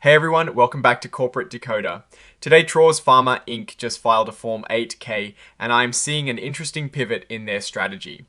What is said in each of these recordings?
Hey everyone, welcome back to Corporate Decoder. Today Traws Pharma Inc. just filed a Form 8K and I'm seeing an interesting pivot in their strategy.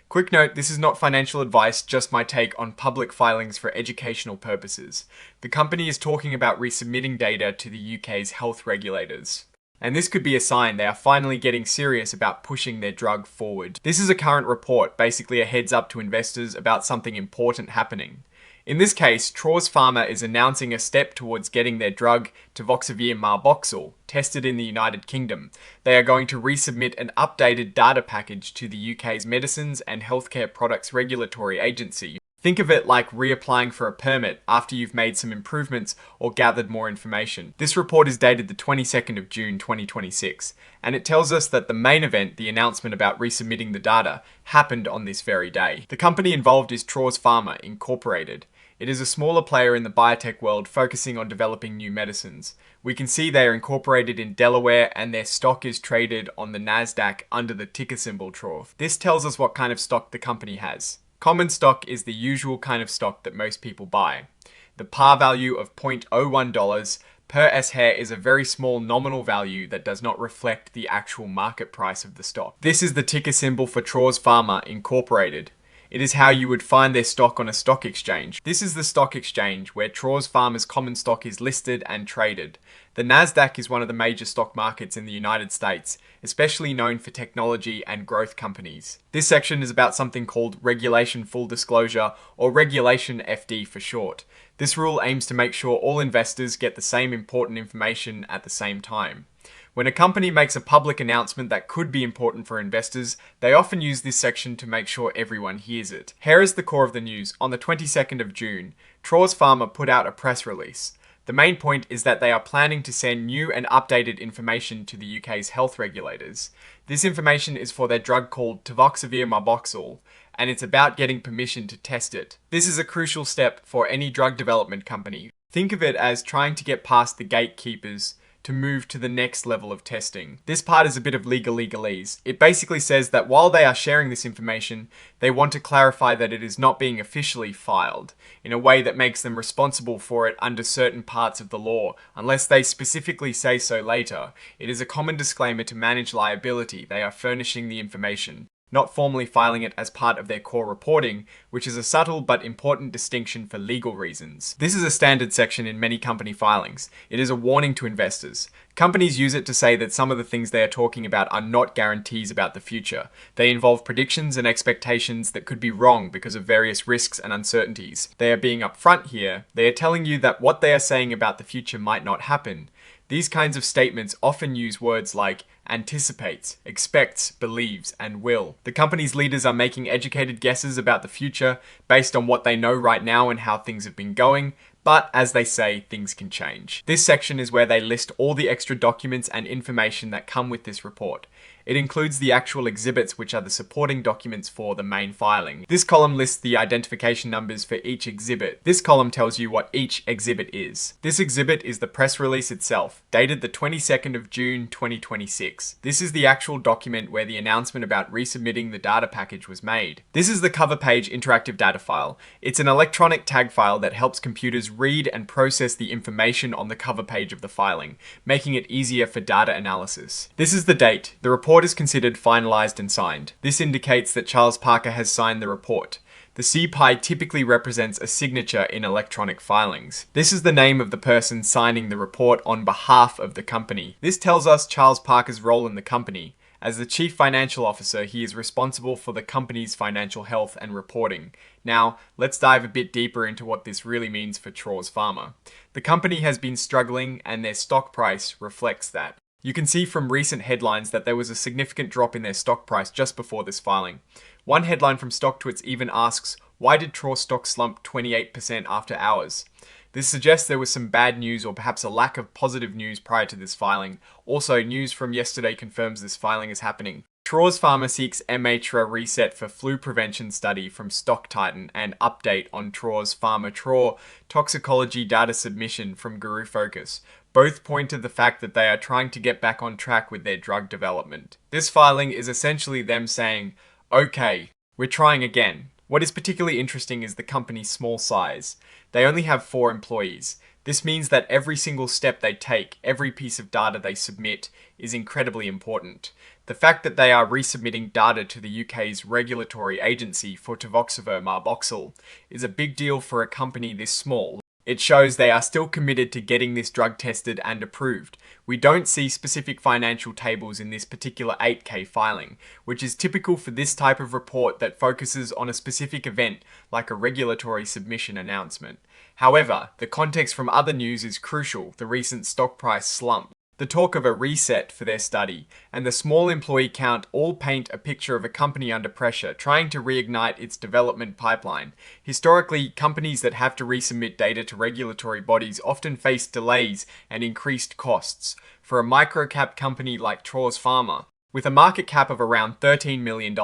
Quick note, this is not financial advice, just my take on public filings for educational purposes. The company is talking about resubmitting data to the UK's health regulators. And this could be a sign they are finally getting serious about pushing their drug forward. This is a current report, basically a heads up to investors about something important happening. In this case, Traws Pharma is announcing a step towards getting their drug, Tivoxavir Marboxil, tested in the United Kingdom. They are going to resubmit an updated data package to the UK's Medicines and Healthcare Products Regulatory Agency. Think of it like reapplying for a permit after you've made some improvements or gathered more information. This report is dated the 22nd of June 2026, and it tells us that the main event, the announcement about resubmitting the data, happened on this very day. The company involved is Traws Pharma, Incorporated. It is a smaller player in the biotech world focusing on developing new medicines. We can see they are incorporated in Delaware and their stock is traded on the Nasdaq under the ticker symbol TRAW. This tells us what kind of stock the company has. Common stock is the usual kind of stock that most people buy. The par value of $0.01 per S-share is a very small nominal value that does not reflect the actual market price of the stock. This is the ticker symbol for Traws Pharma Incorporated. It is how you would find their stock on a stock exchange. This is the stock exchange where Traws Pharma's common stock is listed and traded. The Nasdaq is one of the major stock markets in the United States, especially known for technology and growth companies. This section is about something called Regulation Full Disclosure, or Regulation FD for short. This rule aims to make sure all investors get the same important information at the same time. When a company makes a public announcement that could be important for investors, they often use this section to make sure everyone hears it. Here is the core of the news. On the 22nd of June, Traws Pharma put out a press release. The main point is that they are planning to send new and updated information to the UK's health regulators. This information is for their drug called Tivoxavir Marboxil, and it's about getting permission to test it. This is a crucial step for any drug development company. Think of it as trying to get past the gatekeepers to move to the next level of testing. This part is a bit of legalese. It basically says that while they are sharing this information, they want to clarify that it is not being officially filed in a way that makes them responsible for it under certain parts of the law, unless they specifically say so later. It is a common disclaimer to manage liability. They are furnishing the information, not formally filing it as part of their core reporting, which is a subtle but important distinction for legal reasons. This is a standard section in many company filings. It is a warning to investors. Companies use it to say that some of the things they are talking about are not guarantees about the future. They involve predictions and expectations that could be wrong because of various risks and uncertainties. They are being upfront here. They are telling you that what they are saying about the future might not happen. These kinds of statements often use words like anticipates, expects, believes, and will. The company's leaders are making educated guesses about the future based on what they know right now and how things have been going, but as they say, things can change. This section is where they list all the extra documents and information that come with this report. It includes the actual exhibits, which are the supporting documents for the main filing. This column lists the identification numbers for each exhibit. This column tells you what each exhibit is. This exhibit is the press release itself, dated the 22nd of June 2026. This is the actual document where the announcement about resubmitting the data package was made. This is the cover page interactive data file. It's an electronic tag file that helps computers read and process the information on the cover page of the filing, making it easier for data analysis. This is the date. The report is considered finalized and signed. This indicates that Charles Parker has signed the report. The CPI typically represents a signature in electronic filings. This is the name of the person signing the report on behalf of the company. This tells us Charles Parker's role in the company. As the Chief Financial Officer, he is responsible for the company's financial health and reporting. Now, let's dive a bit deeper into what this really means for Traws Pharma. The company has been struggling and their stock price reflects that. You can see from recent headlines that there was a significant drop in their stock price just before this filing. One headline from StockTwits even asks, why did TRAW stock slump 28% after hours? This suggests there was some bad news or perhaps a lack of positive news prior to this filing. Also, news from yesterday confirms this filing is happening. Traws Pharma seeks MHRA reset for flu prevention study from Stock Titan and update on Traws Pharma TRAW toxicology data submission from Guru Focus. Both point to the fact that they are trying to get back on track with their drug development. This filing is essentially them saying, okay, we're trying again. What is particularly interesting is the company's small size. They only have 4 employees. This means that every single step they take, every piece of data they submit, is incredibly important. The fact that they are resubmitting data to the UK's regulatory agency for Tivoxavir Marboxil is a big deal for a company this small. It shows they are still committed to getting this drug tested and approved. We don't see specific financial tables in this particular 8K filing, which is typical for this type of report that focuses on a specific event like a regulatory submission announcement. However, the context from other news is crucial, the recent stock price slump, the talk of a reset for their study, and the small employee count all paint a picture of a company under pressure, trying to reignite its development pipeline. Historically, companies that have to resubmit data to regulatory bodies often face delays and increased costs. For a microcap company like Traws Pharma, with a market cap of around $13 million,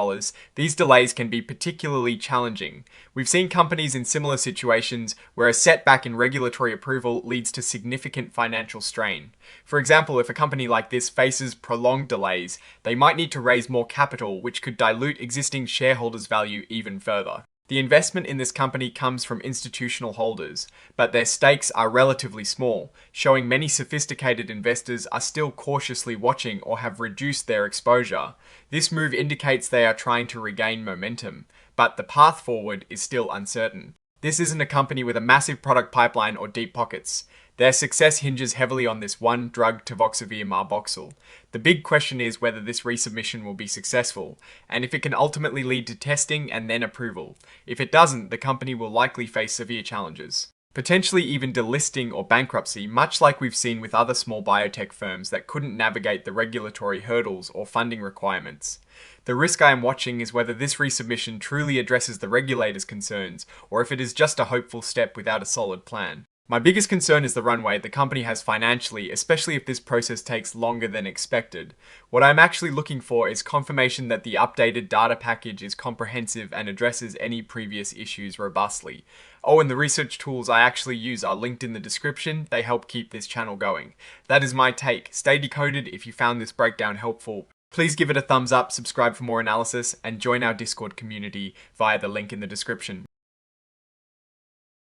these delays can be particularly challenging. We've seen companies in similar situations where a setback in regulatory approval leads to significant financial strain. For example, if a company like this faces prolonged delays, they might need to raise more capital, which could dilute existing shareholders' value even further. The investment in this company comes from institutional holders, but their stakes are relatively small, showing many sophisticated investors are still cautiously watching or have reduced their exposure. This move indicates they are trying to regain momentum, but the path forward is still uncertain. This isn't a company with a massive product pipeline or deep pockets. Their success hinges heavily on this one drug, Tivoxavir Marboxil. The big question is whether this resubmission will be successful, and if it can ultimately lead to testing and then approval. If it doesn't, the company will likely face severe challenges, potentially even delisting or bankruptcy, much like we've seen with other small biotech firms that couldn't navigate the regulatory hurdles or funding requirements. The risk I am watching is whether this resubmission truly addresses the regulators' concerns, or if it is just a hopeful step without a solid plan. My biggest concern is the runway the company has financially, especially if this process takes longer than expected. What I'm actually looking for is confirmation that the updated data package is comprehensive and addresses any previous issues robustly. Oh, and the research tools I actually use are linked in the description. They help keep this channel going. That is my take. Stay decoded if you found this breakdown helpful. Please give it a thumbs up, subscribe for more analysis, and join our Discord community via the link in the description.